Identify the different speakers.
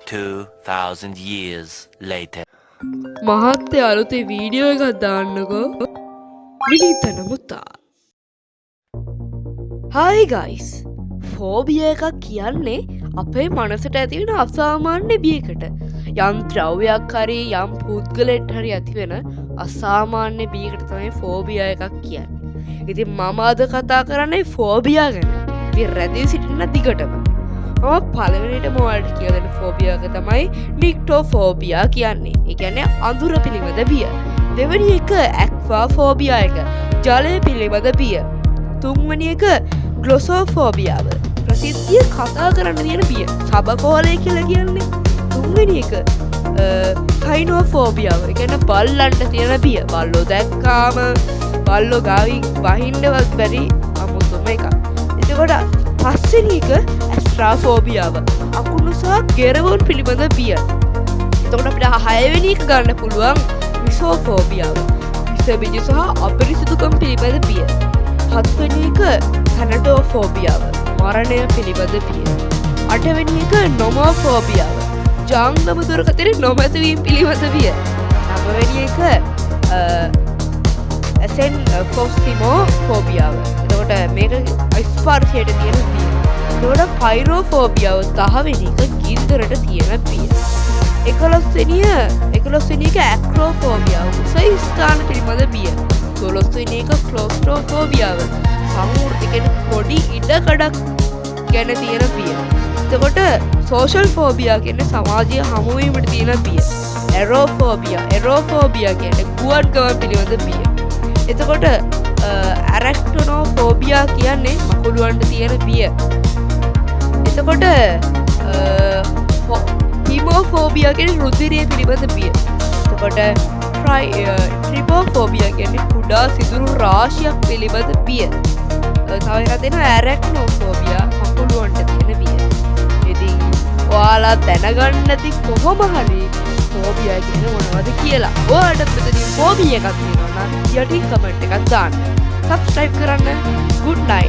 Speaker 1: 2,000 years later.
Speaker 2: මහත්තයා අලුතේ video එකක් දාන්නකෝ. විනීත නමුතා. හයි guys. Phobia එකක් කියන්නේ අපේ මනසට ඇතිවෙන අසාමාන්‍ය බියකට. යම් ද්‍රව්‍යයක් හරි යම් පුද්ගලයෙක්ට හරි ඇතිවෙන අසාමාන්‍ය බියකට තමයි ෆෝබියා එකක් කියන්නේ. ඉතින් මම අද කතා කරන්නේ ෆෝබියා ගැන. ඉතින් රැඳී සිටින්න දිගටම. මම පළවෙනිටම ඔයාලට කියලා දෙන ෆෝබියා එක තමයි නික්ටෝෆෝබියා කියන්නේ. ඒ කියන්නේ අඳුර පිළිබඳ බිය. දෙවෙනි එක ඇක්වාෆෝබියා එක. ජලය පිළිබඳ බිය. තුන්වෙනි එක ග්ලොසෝෆෝබියාව. ප්‍රසිද්ධිය කතා කරන්න තියෙන බිය. සබකෝලය කියලා කියන්නේ. තුන්වෙනි එක සයිනෝෆෝබියාව. ඒ කියන්නේ බල්ලන්ට තියෙන බිය. බල්ලෝ දැක්කාම බල්ලෝ ගාවින් වහින්නවත් බැරි අමුතුම එකක්. එතකොට පස්වෙනි එක ඇස්ට්‍රාෆෝබියාව. අකුණු සහ ගෙරවුන් පිළිබඳ බිය. එතකොට අපිට හයවෙනි එක ගන්න පුළුවන් මිසෝෆෝබියාව. විස බීජ සහ අපිරිසිදුකම් පිළිබඳ බිය. හත්වෙනි එක තැනටෝෆෝබියාව. මරණය පිළිබඳ බිය. අටවෙනි එක නොමෝෆෝබියාව. ජාංගම දුරකථනයේ නොමැතිවීම පිළිබඳ බිය. නවවෙනි එක ඇසෙන් ෆොස්සිමෝෆෝබියාව. එතකොට මේක ස්පර්ශයට තියෙන බිය. එතකොට පයිරෝෆෝබියාව 10වෙනි එක ගින්දරට තියෙන බිය. 11වෙනි එක ඇක්‍රෝෆෝබියාව. උස ස්ථාන පිළිබඳ බිය. 12වෙනි එක ක්ලොස්ට්‍රෝෆෝබියාව. සමෘද්ධිකෙන පොඩි ඉඩකඩක් ගැන තියෙන බිය. එතකොට සෝෂල් ෆෝබියා කියන්නේ සමාජය හමුවීමට තියෙන බිය. එරෝෆෝබියා කියන්නේ ගුවන්කම පිළිබඳ බිය. එතකොට ඇරැක්ටොනෝෆෝබියා කියන්නේ මකුළුවන්ට තියෙන බිය. එතකොට හිමෝෆෝබියා කියන්නේ රුධිරය පිළිබඳ බිය. එතකොට ට්‍රිපෝෆෝබියා කියන්නේ කුඩා සිදුරු රාශියක් පිළිබඳ බිය. තව එකක් තියෙනවා ඇරැක්නෝෆෝබියා මකුළුවන්ට තියෙන බිය. ඉතින් ඔයාලා දැනගන්න නැති කොහොම හරි ෆෝබියා කියන්නේ මොනවද කියලා. ඔයාලට මෙතනින් ෆෝබියා එකක් තියෙනවා නම් යටින් කමෙන්ට් එකක් දාන්න. සබ්ස්ක්‍රයිබ් කරන්න. good night.